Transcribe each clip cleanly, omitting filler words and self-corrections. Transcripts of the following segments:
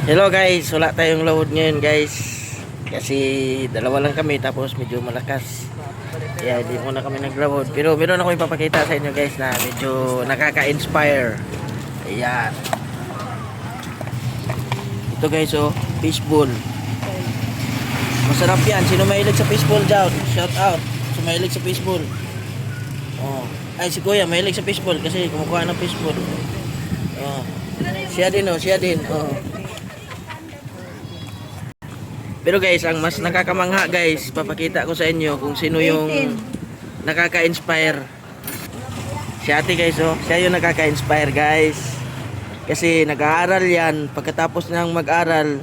Hello guys, wala tayong load ngayon guys. Kasi dalawa lang kami tapos medyo malakas. Kaya hindi muna kami nag-load. Pero meron ako ipapakita sa inyo guys na medyo nakaka-inspire. Ayan. Ito guys oh, fishbowl. Masarap yan. Sino mahilig sa fishbowl dyan? Shout out. Sino mahilig sa fishbowl? Oh. Ay si Kuya mahilig sa fishbowl kasi kumukuha ng fishbowl. Oh. Siya din oh, siya din. Oh. Pero guys, ang mas nakakamangha guys, papakita ko sa inyo kung sino yung nakaka-inspire. Si ate guys oh, siya yung nakaka-inspire guys. Kasi nag-aaral yan, pagkatapos niyang mag-aral,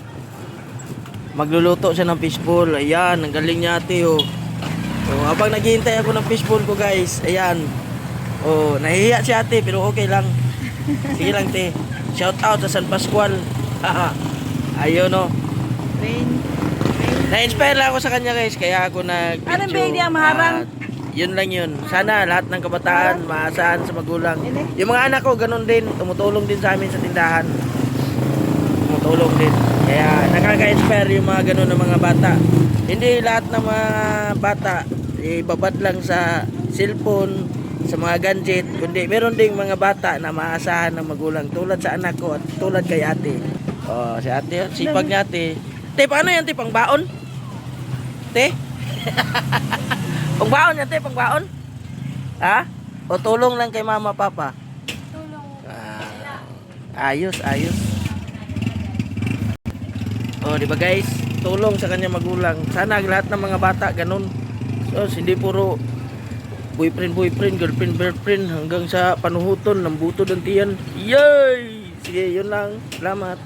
magluluto siya ng fishbowl. Ayan, ang galing niya ate oh. Oh, habang naghihintay ako ng fishbowl ko guys, ayan. Oh, nahihiya si ate pero okay lang. Sige lang te. Shout out sa San Pascual. Ayun oh. Na-inspire lang ako sa kanya guys, kaya ako nag-video. Anong baby ang maharang? Yun lang yun. Sana lahat ng kabataan maasahan sa magulang. Yung mga anak ko ganun din, tumutulong din sa amin sa tindahan. Tumutulong din. Kaya nakaka-inspire yung mga ganun ng mga bata. Hindi lahat ng mga bata ibabad lang sa cellphone, sa mga gadget, kundi meron ding mga bata na maasahan ng magulang tulad sa anak ko at tulad kay ate. Oh, si ate, sipag niya ate. Te, paano yan te? Pangbaon? Te? Pangbaon yan te? Pangbaon? Ha? O tulong lang kay mama, papa? Tulong. Ayos, ayos. O, di ba guys? Tulong sa kanya magulang. Sana lahat ng mga bata ganun. So, hindi puro boyfriend, girlfriend, hanggang sa panuhuton ng buto ng tiyan. Yay! Sige, yun lang. Salamat.